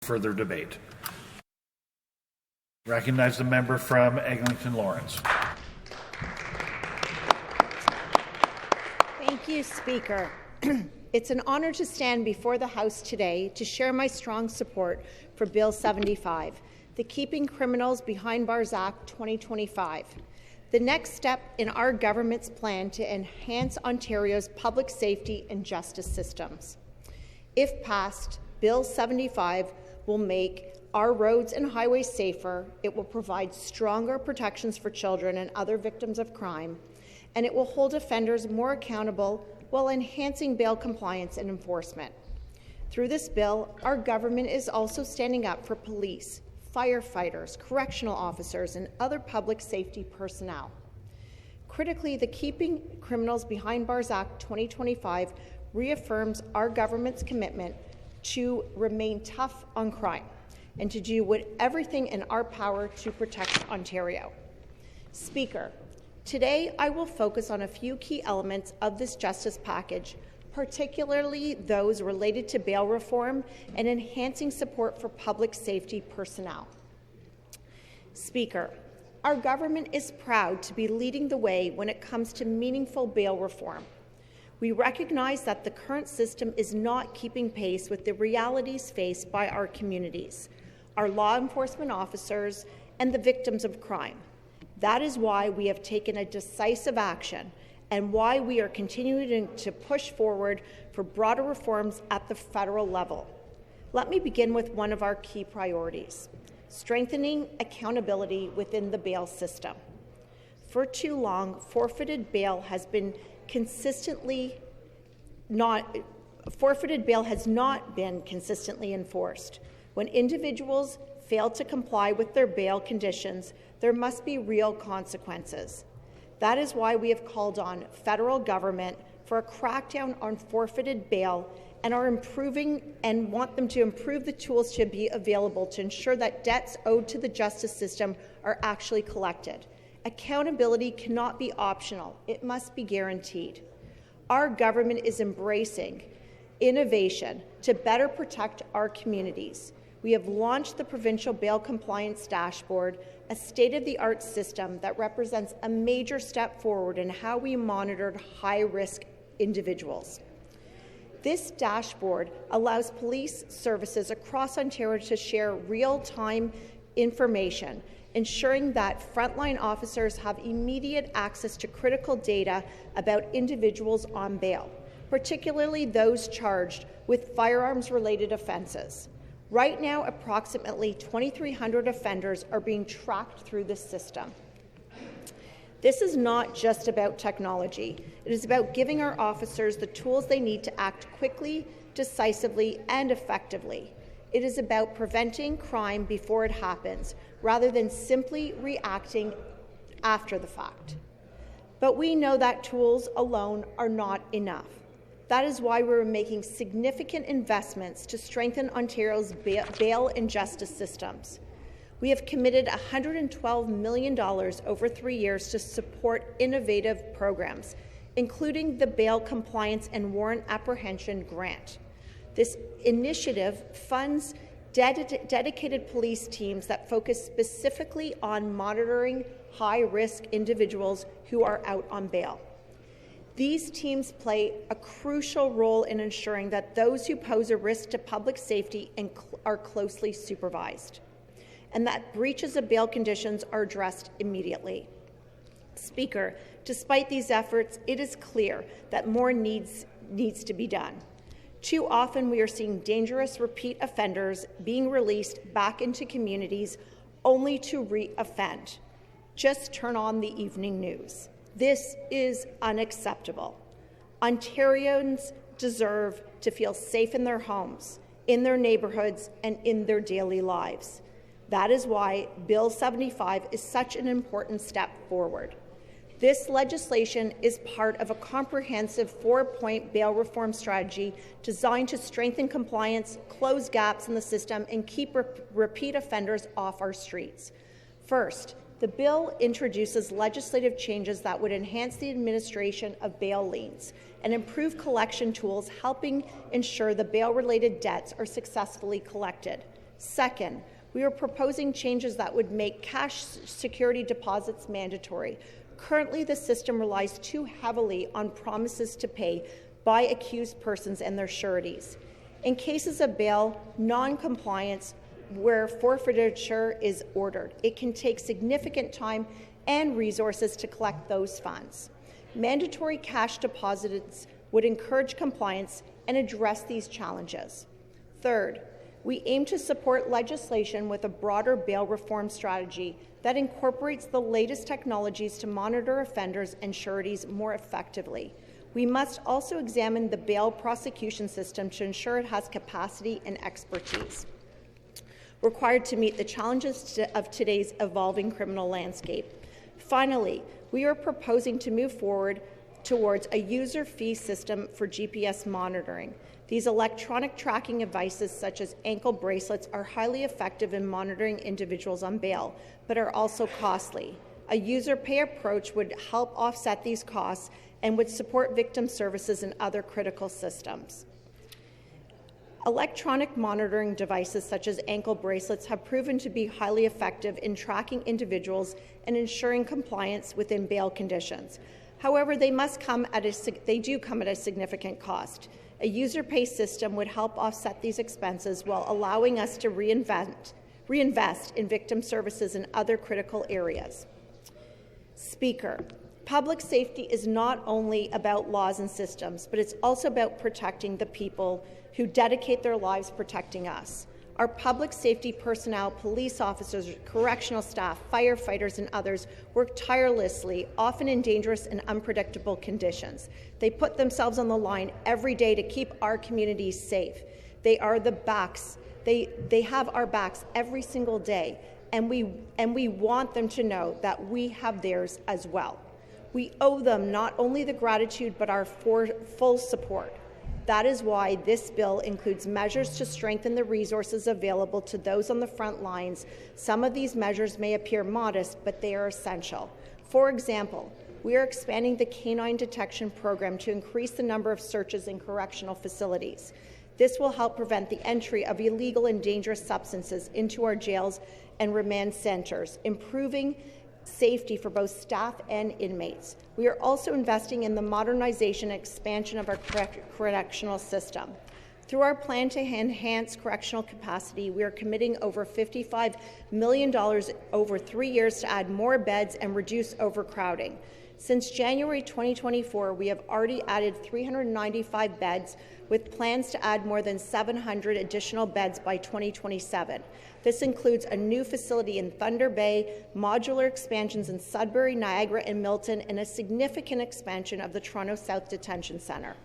further debate. Recognize the member from Eglinton Lawrence. Thank you, Speaker. It's an honour to stand before the House today to share my strong support for Bill 75, the Keeping Criminals Behind Bars Act 2025, the next step in our government's plan to enhance Ontario's public safety and justice systems. If passed, Bill 75 will make our roads and highways safer, it will provide stronger protections for children and other victims of crime, and it will hold offenders more accountable while enhancing bail compliance and enforcement. Through this bill, our government is also standing up for police, firefighters, correctional officers, and other public safety personnel. Critically, the Keeping Criminals Behind Bars Act 2025 reaffirms our government's commitment to remain tough on crime and to do everything in our power to protect Ontario. Speaker, today I will focus on a few key elements of this justice package, particularly those related to bail reform and enhancing support for public safety personnel. Speaker, our government is proud to be leading the way when it comes to meaningful bail reform. We recognize that the current system is not keeping pace with the realities faced by our communities, our law enforcement officers, and the victims of crime. That is why we have taken a decisive action and why we are continuing to push forward for broader reforms at the federal level. Let me begin with one of our key priorities: strengthening accountability within the bail system. For too long, forfeited bail has not been consistently enforced. When individuals fail to comply with their bail conditions, there must be real consequences. That is why we have called on federal government for a crackdown on forfeited bail and want them to improve the tools to be available to ensure that debts owed to the justice system are actually collected. Accountability cannot be optional. It must be guaranteed. Our government is embracing innovation to better protect our communities. We have launched the Provincial Bail Compliance Dashboard, a state-of-the-art system that represents a major step forward in how we monitored high-risk individuals. This dashboard allows police services across Ontario to share real-time information, ensuring that frontline officers have immediate access to critical data about individuals on bail, particularly those charged with firearms-related offences. Right now, approximately 2,300 offenders are being tracked through this system. This is not just about technology. It is about giving our officers the tools they need to act quickly, decisively, and effectively. It is about preventing crime before it happens, rather than simply reacting after the fact. But we know that tools alone are not enough. That is why we're making significant investments to strengthen Ontario's bail and justice systems. We have committed $112 million over 3 years to support innovative programs, including the Bail Compliance and Warrant Apprehension Grant. This initiative funds dedicated police teams that focus specifically on monitoring high-risk individuals who are out on bail. These teams play a crucial role in ensuring that those who pose a risk to public safety are closely supervised, and that breaches of bail conditions are addressed immediately. Speaker, despite these efforts, it is clear that more needs to be done. Too often we are seeing dangerous repeat offenders being released back into communities only to re-offend. Just turn on the evening news. This is unacceptable. Ontarians deserve to feel safe in their homes, in their neighbourhoods, and in their daily lives. That is why Bill 75 is such an important step forward. This legislation is part of a comprehensive 4-point bail reform strategy designed to strengthen compliance, close gaps in the system, and keep repeat offenders off our streets. First, the bill introduces legislative changes that would enhance the administration of bail liens and improve collection tools, helping ensure the bail-related debts are successfully collected. Second, we are proposing changes that would make cash security deposits mandatory. Currently, the system relies too heavily on promises to pay by accused persons and their sureties. In cases of bail non-compliance where forfeiture is ordered, it can take significant time and resources to collect those funds. Mandatory cash deposits would encourage compliance and address these challenges. Third, we aim to support legislation with a broader bail reform strategy that incorporates the latest technologies to monitor offenders and sureties more effectively. We must also examine the bail prosecution system to ensure it has capacity and expertise required to meet the challenges of today's evolving criminal landscape. Finally, we are proposing to move forward towards a user fee system for GPS monitoring. These electronic tracking devices, such as ankle bracelets, are highly effective in monitoring individuals on bail, but are also costly. A user pay approach would help offset these costs and would support victim services and other critical systems. Electronic monitoring devices such as ankle bracelets have proven to be highly effective in tracking individuals and ensuring compliance within bail conditions. However, they do come at a significant cost. A user pay system would help offset these expenses while allowing us to reinvest in victim services and other critical areas. Speaker, public safety is not only about laws and systems, but it's also about protecting the people who dedicate their lives protecting us. Our public safety personnel, police officers, correctional staff, firefighters, and others work tirelessly, often in dangerous and unpredictable conditions. They put themselves on the line every day to keep our communities safe. They are the backs. They have our backs every single day, and we want them to know that we have theirs as well. We owe them not only the gratitude, but our full support. That is why this bill includes measures to strengthen the resources available to those on the front lines. Some of these measures may appear modest, but they are essential. For example, we are expanding the canine detection program to increase the number of searches in correctional facilities. This will help prevent the entry of illegal and dangerous substances into our jails and remand centres, improving safety for both staff and inmates. We are also investing in the modernization and expansion of our correctional system. Through our plan to enhance correctional capacity, we are committing over $55 million over 3 years to add more beds and reduce overcrowding. Since January 2024, we have already added 395 beds, with plans to add more than 700 additional beds by 2027. This includes a new facility in Thunder Bay, modular expansions in Sudbury, Niagara, and Milton, and a significant expansion of the Toronto South Detention Centre.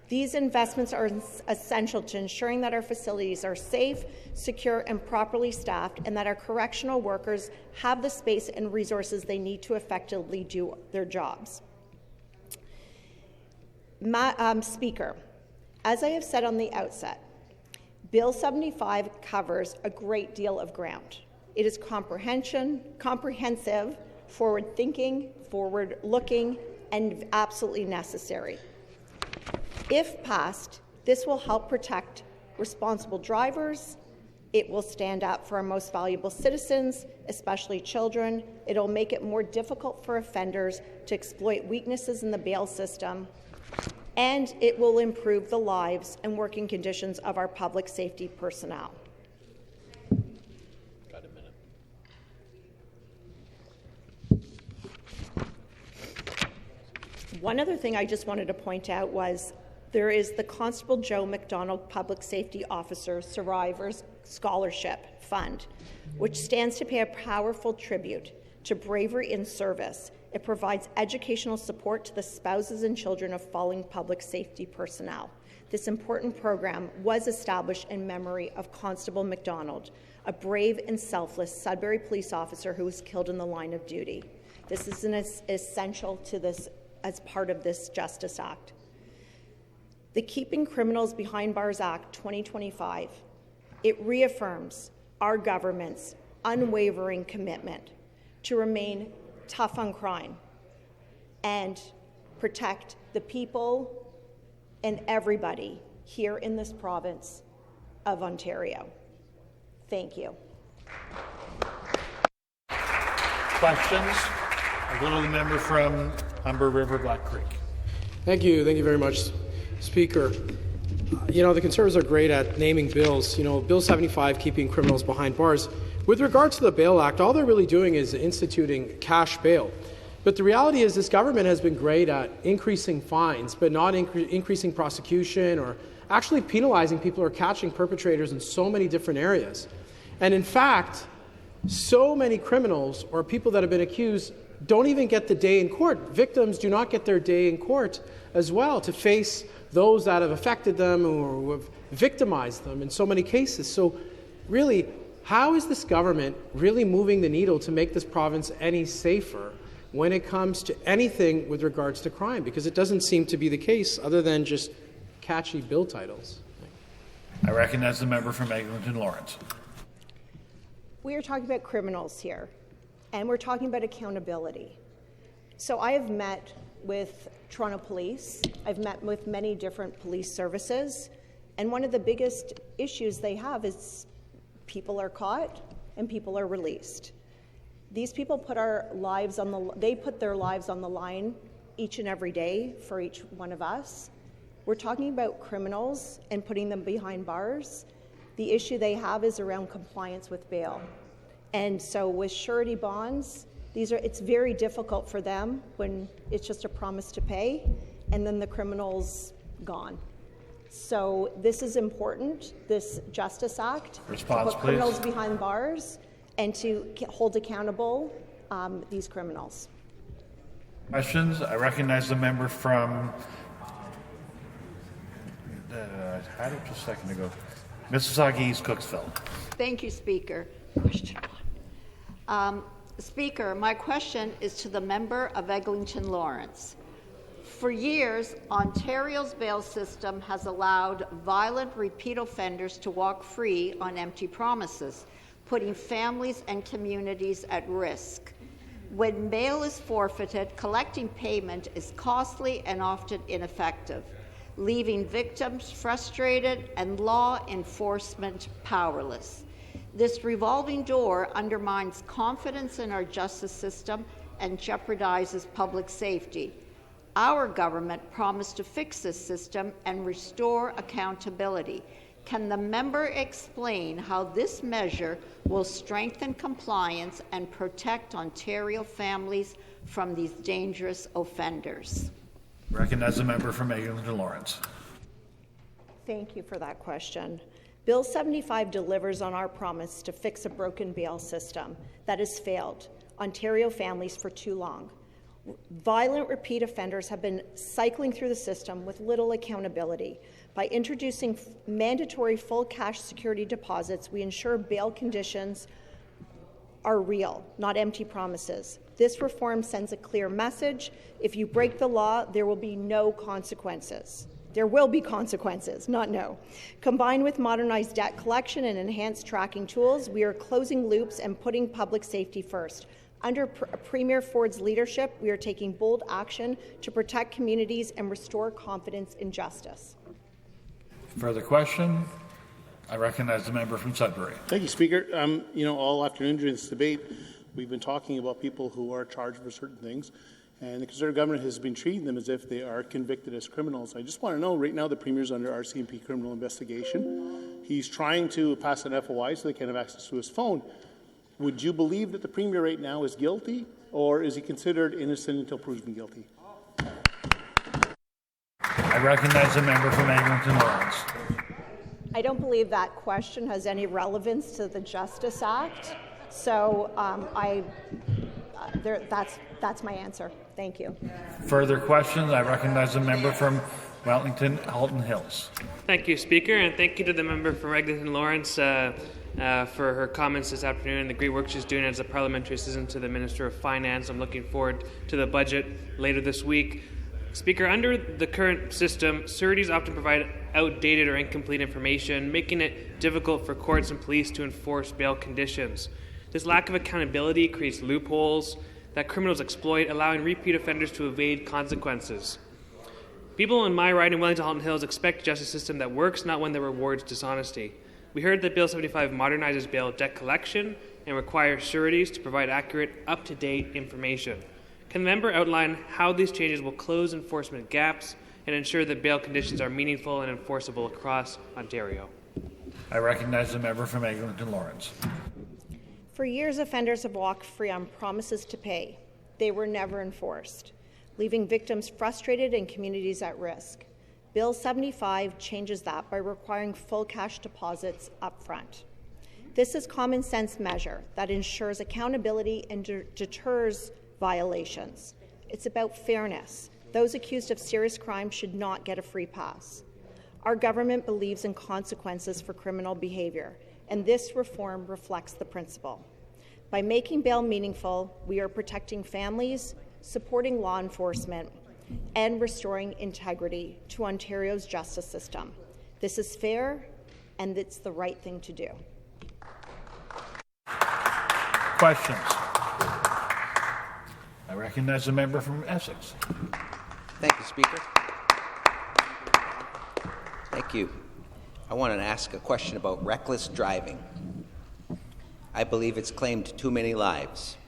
These investments are essential to ensuring that our facilities are safe, secure, and properly staffed, and that our correctional workers have the space and resources they need to effectively do their jobs. Speaker, as I have said on the outset, Bill 75 covers a great deal of ground. It is comprehensive, forward-thinking, forward-looking, and absolutely necessary. If passed, this will help protect responsible drivers. It will stand up for our most valuable citizens, especially children. It will make it more difficult for offenders to exploit weaknesses in the bail system. And it will improve the lives and working conditions of our public safety personnel. Got a minute. One other thing I just wanted to point out was there is the Constable Joe McDonald Public Safety Officer Survivors Scholarship Fund, which stands to pay a powerful tribute to bravery in service. It provides educational support to the spouses and children of fallen public safety personnel. This important program was established in memory of Constable McDonald, a brave and selfless Sudbury police officer who was killed in the line of duty. This is essential to this as part of this Justice Act. The Keeping Criminals Behind Bars Act 2025, it reaffirms our government's unwavering commitment to remain tough on crime and protect the people and everybody here in this province of Ontario. Thank you. Questions? I'll go to the member from Humber River Black Creek. Thank you very much, Speaker. The Conservatives are great at naming bills. Bill 75, keeping criminals behind bars. With regards to the Bail Act, all they're really doing is instituting cash bail. But the reality is this government has been great at increasing fines, but not increasing prosecution or actually penalizing people or catching perpetrators in so many different areas. And in fact, so many criminals or people that have been accused don't even get the day in court. Victims do not get their day in court as well to face those that have affected them or who have victimized them in so many cases. So really, how is this government really moving the needle to make this province any safer when it comes to anything with regards to crime? Because it doesn't seem to be the case other than just catchy bill titles. I recognize the member from Eglinton Lawrence. We are talking about criminals here, and we're talking about accountability. So I have met with Toronto Police. I've met with many different police services, and one of the biggest issues they have is people are caught and people are released. These people put their lives on the line each and every day for each one of us. We're talking about criminals and putting them behind bars. The issue they have is around compliance with bail. And so with surety bonds, it's very difficult for them when it's just a promise to pay and then the criminal's gone. So this is important, this Justice Act, Response, to put criminals behind bars and to hold accountable these criminals. Questions? I recognize the member from, I had it just a second ago, Mississauga East Cooksville. Thank you, Speaker. Question one. Speaker, my question is to the member of Eglinton Lawrence. For years, Ontario's bail system has allowed violent repeat offenders to walk free on empty promises, putting families and communities at risk. When bail is forfeited, collecting payment is costly and often ineffective, leaving victims frustrated and law enforcement powerless. This revolving door undermines confidence in our justice system and jeopardizes public safety. Our government promised to fix this system and restore accountability. Can the member explain how this measure will strengthen compliance and protect Ontario families from these dangerous offenders? Recognize the member from Eglinton Lawrence. Thank you for that question. Bill 75 delivers on our promise to fix a broken bail system that has failed Ontario families for too long. Violent repeat offenders have been cycling through the system with little accountability. By introducing mandatory full cash security deposits, we ensure bail conditions are real, not empty promises. This reform sends a clear message. If you break the law, there will be no consequences. There will be consequences, not no. Combined with modernized debt collection and enhanced tracking tools, we are closing loops and putting public safety first. Under Premier Ford's leadership, we are taking bold action to protect communities and restore confidence in justice. Further question? I recognize the member from Sudbury. Thank you, Speaker. All afternoon during this debate, we've been talking about people who are charged for certain things, and the Conservative government has been treating them as if they are convicted as criminals. I just want to know, right now the Premier's under RCMP criminal investigation. He's trying to pass an FOI so they can have access to his phone. Would you believe that the Premier right now is guilty, or is he considered innocent until proven guilty? I recognize the member from Eglinton Lawrence. I don't believe that question has any relevance to the Justice Act, so that's my answer. Thank you. Further questions? I recognize the member from Wellington, Halton Hills. Thank you, Speaker, and thank you to the member from Eglinton Lawrence for her comments this afternoon and the great work she's doing as a parliamentary assistant to the Minister of Finance. I'm looking forward to the budget later this week. Speaker, under the current system, sureties often provide outdated or incomplete information, making it difficult for courts and police to enforce bail conditions. This lack of accountability creates loopholes that criminals exploit, allowing repeat offenders to evade consequences. People in my riding, Wellington Halton Hills, expect a justice system that works, not one that rewards dishonesty. We heard that Bill 75 modernizes bail debt collection and requires sureties to provide accurate, up-to-date information. Can the member outline how these changes will close enforcement gaps and ensure that bail conditions are meaningful and enforceable across Ontario? I recognize the member from Eglinton Lawrence. For years, offenders have walked free on promises to pay. They were never enforced, leaving victims frustrated and communities at risk. Bill 75 changes that by requiring full cash deposits up front. This is a common sense measure that ensures accountability and deters violations. It's about fairness. Those accused of serious crime should not get a free pass. Our government believes in consequences for criminal behavior, and this reform reflects the principle. By making bail meaningful, we are protecting families, supporting law enforcement, and restoring integrity to Ontario's justice system. This is fair, and it's the right thing to do. Questions? I recognize the member from Essex. Thank you, Speaker. Thank you. I want to ask a question about reckless driving. I believe it's claimed too many lives,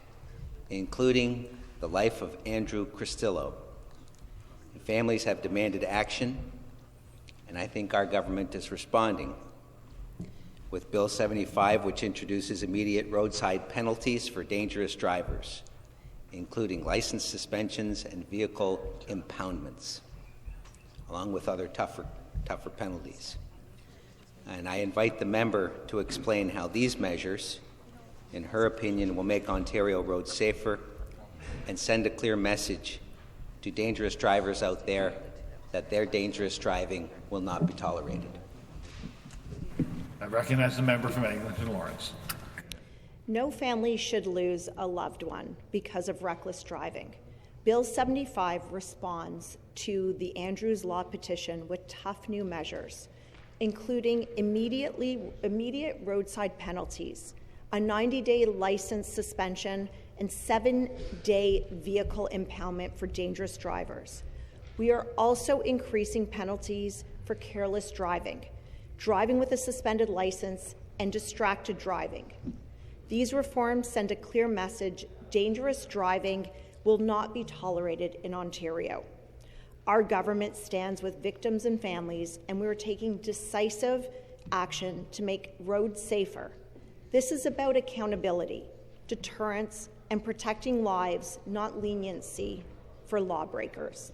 including the life of Andrew Cristillo. Families have demanded action, and I think our government is responding. With Bill 75, which introduces immediate roadside penalties for dangerous drivers, including license suspensions and vehicle impoundments, along with other tougher penalties. And I invite the member to explain how these measures, in her opinion, will make Ontario roads safer and send a clear message to dangerous drivers out there that their dangerous driving will not be tolerated. I recognize the member from Eglinton Lawrence. No family should lose a loved one because of reckless driving. Bill 75 responds to the Andrews Law petition with tough new measures, including immediate roadside penalties, a 90-day license suspension, and 7-day vehicle impoundment for dangerous drivers. We are also increasing penalties for careless driving, driving with a suspended license, and distracted driving. These reforms send a clear message: dangerous driving will not be tolerated in Ontario. Our government stands with victims and families, and we are taking decisive action to make roads safer. This is about accountability, deterrence, and protecting lives, not leniency for lawbreakers.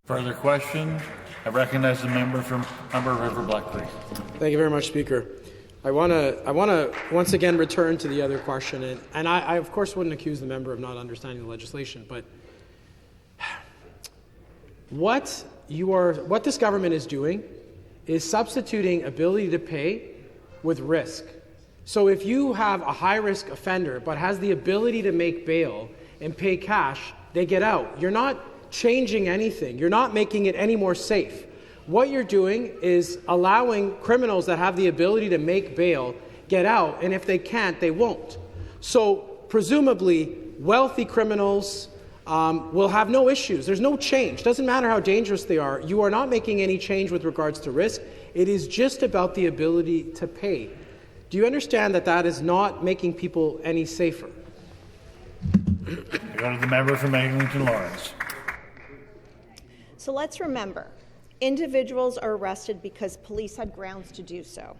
Further question? I recognize the member from Humber River Black Creek. Thank you very much, Speaker. I want to once again return to the other question, and I of course wouldn't accuse the member of not understanding the legislation, but what this government is doing is substituting ability to pay with risk. So if you have a high-risk offender but has the ability to make bail and pay cash, they get out. You're not changing anything. You're not making it any more safe. What you're doing is allowing criminals that have the ability to make bail get out, and if they can't, they won't. So presumably, wealthy criminals will have no issues. There's no change. Doesn't matter how dangerous they are. You are not making any change with regards to risk. It is just about the ability to pay. Do you understand that that is not making people any safer? I go to the member from Eglinton Lawrence. So let's remember, individuals are arrested because police had grounds to do so.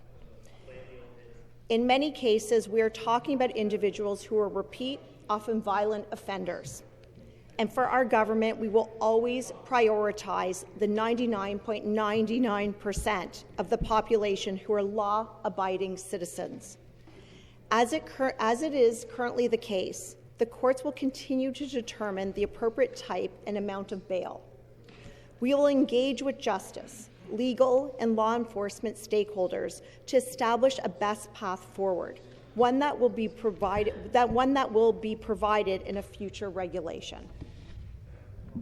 In many cases, we are talking about individuals who are repeat, often violent offenders. And for our government, we will always prioritize the 99.99% of the population who are law-abiding citizens. As it is currently the case, the courts will continue to determine the appropriate type and amount of bail. We will engage with justice, legal, and law enforcement stakeholders to establish a best path forward, one that will be provided in a future regulation.